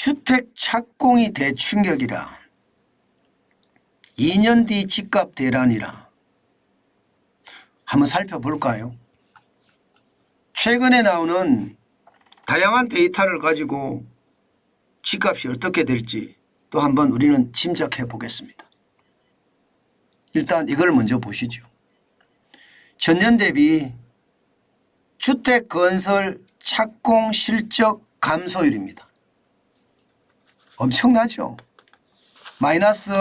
주택 착공이 대충격이라. 2년 뒤 집값 대란이라. 한번 살펴볼까요? 최근에 나오는 다양한 데이터를 가지고 집값이 어떻게 될지 또 한번 우리는 짐작해 보겠습니다. 일단 이걸 먼저 보시죠. 전년 대비 주택 건설 착공 실적 감소율입니다. 엄청나죠? 마이너스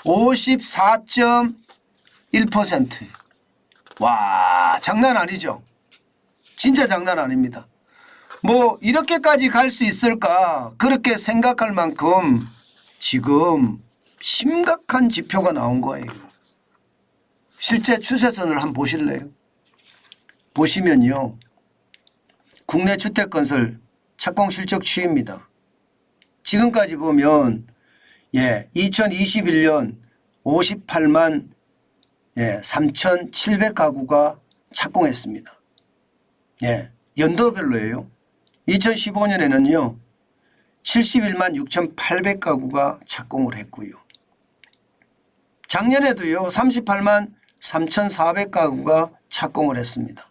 54.1%. 와, 장난 아니죠? 진짜 장난 아닙니다. 뭐 이렇게까지 갈 수 있을까 그렇게 생각할 만큼 지금 심각한 지표가 나온 거예요. 실제 추세선을 한번 보실래요? 보시면요. 국내 주택 건설 착공 실적 추이입니다. 지금까지 보면 2021년 58만 3,700가구가 착공했습니다. 연도별로예요. 2015년에는요. 71만 6,800가구가 착공을 했고요. 작년에도요. 38만 3,400가구가 착공을 했습니다.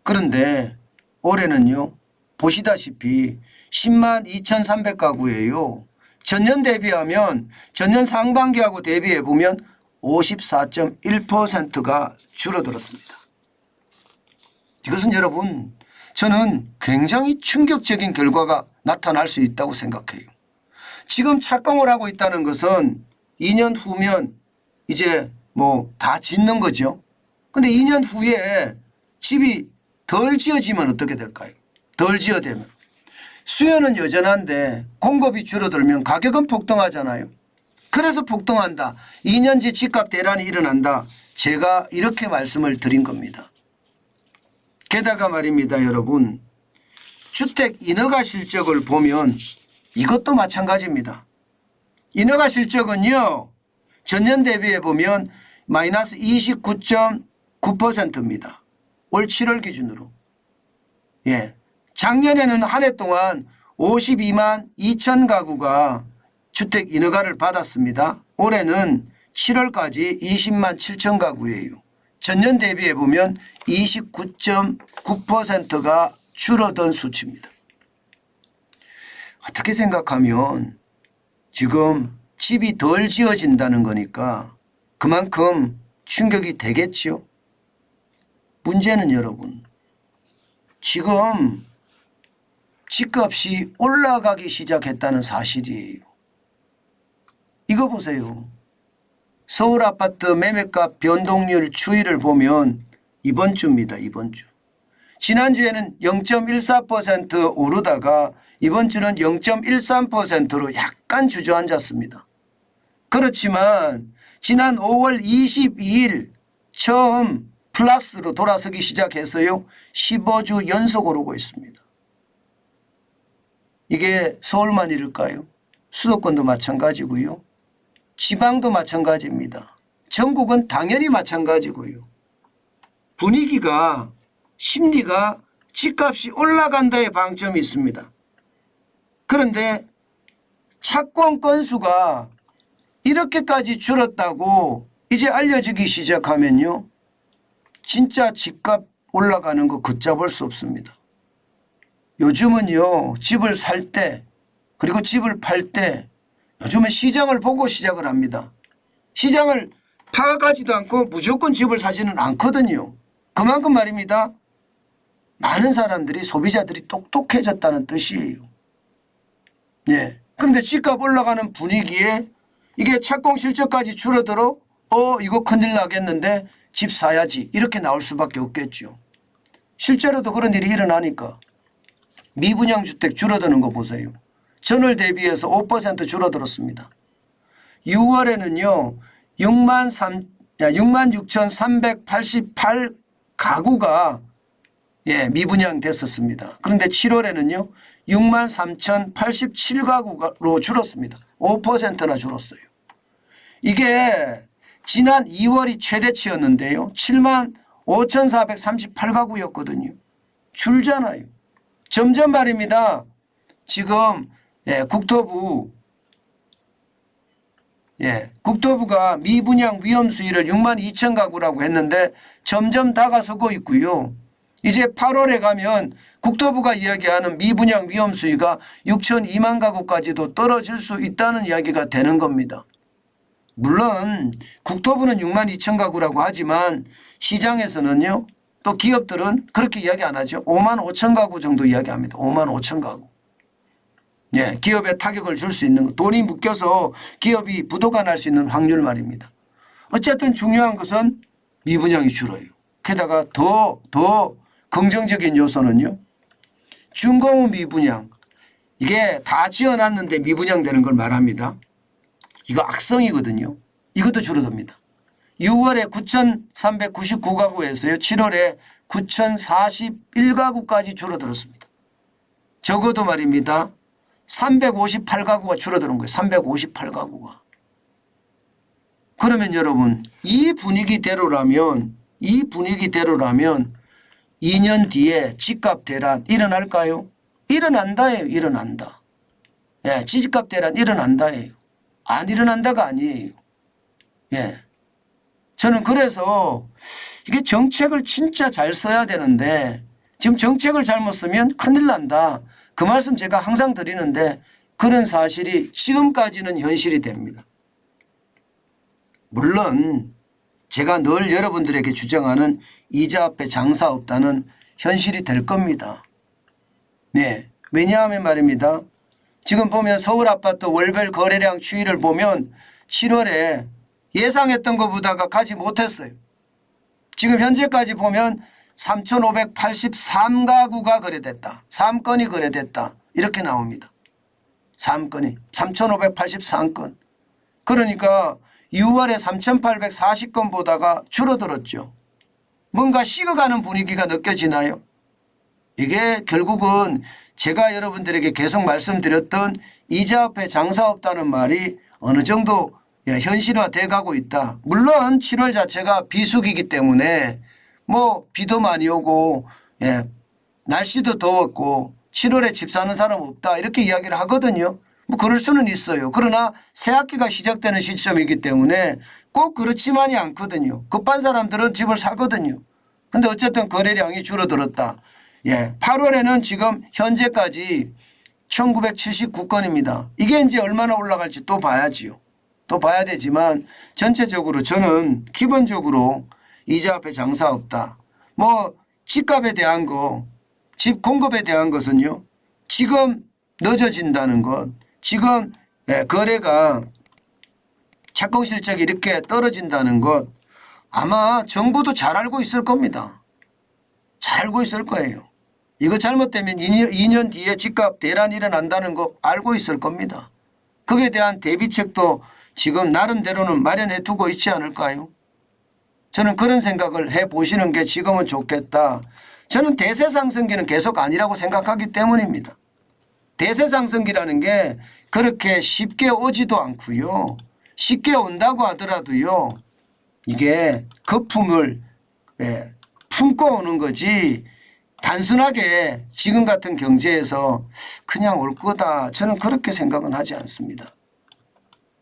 그런데 올해는요. 보시다시피 10만 2,300가구예요. 전년 대비하면 전년 상반기하고 대비해 보면 54.1%가 줄어들었습니다. 이것은 여러분 저는 굉장히 충격적인 결과가 나타날 수 있다고 생각해요. 지금 착공을 하고 있다는 것은 2년 후면 이제 뭐 다 짓는 거죠. 그런데 2년 후에 집이 덜 지어지면 어떻게 될까요? 덜 지어되면 수요는 여전한데 공급이 줄어들면 가격은 폭등하잖아요. 그래서 폭등한다. 2년지 집값 대란이 일어난다. 제가 이렇게 말씀을 드린 겁니다. 게다가 말입니다. 여러분 주택 인허가 실적을 보면 이것도 마찬가지입니다. 인허가 실적은요. 전년 대비해 보면 마이너스 29.9%입니다. 올 7월 기준으로. 작년에는 한 해 동안 52만 2천 가구가 주택 인허가를 받았습니다. 올해는 7월까지 20만 7천 가구예요. 전년 대비해 보면 29.9%가 줄어든 수치입니다. 어떻게 생각하면 지금 집이 덜 지어진다는 거니까 그만큼 충격이 되겠지요. 문제는 여러분 지금 집값이 올라가기 시작했다는 사실이에요. 이거 보세요. 서울 아파트 매매가 변동률 추이를 보면 이번 주입니다. 이번 주. 지난주에는 0.14% 오르다가 이번 주는 0.13%로 약간 주저앉았습니다. 그렇지만 지난 5월 22일 처음 플러스로 돌아서기 시작해서요. 15주 연속 오르고 있습니다. 이게 서울만 이럴까요? 수도권도 마찬가지고요. 지방도 마찬가지입니다. 전국은 당연히 마찬가지고요. 분위기가 심리가 집값이 올라간다의 방점이 있습니다. 그런데 착공 건수가 이렇게까지 줄었다고 이제 알려지기 시작하면요. 진짜 집값 올라가는 거 걷잡을 수 없습니다. 요즘은요. 집을 살 때 그리고 집을 팔 때 요즘은 시장을 보고 시작을 합니다. 시장을 파악하지도 않고 무조건 집을 사지는 않거든요. 그만큼 말입니다. 많은 사람들이 소비자들이 똑똑해졌다는 뜻이에요. 그런데 집값 올라가는 분위기에 이게 착공 실적까지 줄어들어 이거 큰일 나겠는데 집 사야지 이렇게 나올 수밖에 없겠죠. 실제로도 그런 일이 일어나니까 미분양 주택 줄어드는 거 보세요. 전월 대비해서 5% 줄어들었습니다. 6월에는요. 66,388 가구가 미분양 됐었습니다. 그런데 7월에는요. 63,087가구로 줄었습니다. 5%나 줄었어요. 이게 지난 2월이 최대치였는데요. 75,438가구였거든요. 줄잖아요. 점점 말입니다. 지금 예, 국토부가 미분양 위험 수위를 6만 2천 가구라고 했는데 점점 다가서고 있고요. 이제 8월에 가면 국토부가 이야기하는 미분양 위험 수위가 6천 2만 가구까지도 떨어질 수 있다는 이야기가 되는 겁니다. 물론 국토부는 6만 2천 가구라고 하지만 시장에서는요, 또 기업들은 그렇게 이야기 안 하죠. 5만 5천 가구 정도 이야기합니다. 5만 5천 가구. 예, 기업에 타격을 줄 수 있는 것, 돈이 묶여서 기업이 부도가 날 수 있는 확률 말입니다. 어쨌든 중요한 것은 미분양이 줄어요. 게다가 더 긍정적인 요소는요, 준공후 미분양. 이게 다 지어놨는데 미분양되는 걸 말합니다. 이거 악성이거든요. 이것도 줄어듭니다. 6월에 9,399가구에서요. 7월에 9,041가구까지 줄어들었습니다. 적어도 말입니다. 358가구가 줄어드는 거예요. 358가구가. 그러면 여러분 이 분위기대로라면 2년 뒤에 집값 대란 일어날까요? 일어난다예요. 일어난다. 예, 집값 대란 일어난다예요. 안 일어난다가 아니에요. 예. 저는 그래서 이게 정책을 진짜 잘 써야 되는데 지금 정책을 잘못 쓰면 큰일 난다. 그 말씀 제가 항상 드리는데 그런 사실이 지금까지는 현실이 됩니다. 물론 제가 늘 여러분들에게 주장하는 이자 앞에 장사 없다는 현실이 될 겁니다. 네. 왜냐하면 말입니다. 지금 보면 서울 아파트 월별 거래량 추이를 보면 7월에 예상했던 것보다가 가지 못했어요. 지금 현재까지 보면 3,583가구가 거래됐다. 3건이 거래됐다. 이렇게 나옵니다. 3건이. 3,583건. 그러니까 6월에 3,840건보다가 줄어들었죠. 뭔가 식어가는 분위기가 느껴지나요? 이게 결국은 제가 여러분들에게 계속 말씀드렸던 이자 앞에 장사 없다는 말이 어느 정도 현실화돼 가고 있다. 물론 7월 자체가 비수기이기 때문에 뭐 비도 많이 오고 날씨도 더웠고 7월에 집 사는 사람 없다 이렇게 이야기를 하거든요. 뭐 그럴 수는 있어요. 그러나 새학기가 시작되는 시점이기 때문에 꼭 그렇지만이 않거든요. 급한 사람들은 집을 사거든요. 근데 어쨌든 거래량이 줄어들었다. 8월에는 지금 현재까지 1979건입니다. 이게 이제 얼마나 올라갈지 또 봐야지요. 또 봐야 되지만 전체적으로 저는 기본적으로 이자 앞에 장사 없다. 뭐 집값에 대한 거, 집 공급에 대한 것은요. 지금 늦어진다는 것, 지금 거래가 착공 실적이 이렇게 떨어진다는 것 아마 정부도 잘 알고 있을 겁니다. 잘 알고 있을 거예요. 이거 잘못되면 2년 뒤에 집값 대란이 일어난다는 거 알고 있을 겁니다. 거기에 대한 대비책도 지금 나름대로는 마련해 두고 있지 않을까요? 저는 그런 생각을 해보시는 게 지금은 좋겠다. 저는 대세 상승기는 계속 아니라고 생각하기 때문입니다. 대세 상승기라는 게 그렇게 쉽게 오지도 않고요. 쉽게 온다고 하더라도요. 이게 거품을 품고 오는 거지 단순하게 지금 같은 경제에서 그냥 올 거다. 저는 그렇게 생각은 하지 않습니다.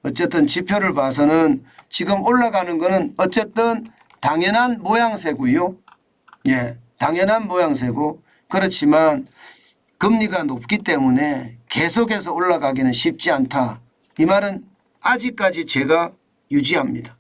어쨌든 지표를 봐서는 지금 올라가는 거는 어쨌든 당연한 모양새고요. 당연한 모양새고 그렇지만 금리가 높기 때문에 계속해서 올라가기는 쉽지 않다. 이 말은 아직까지 제가 유지합니다.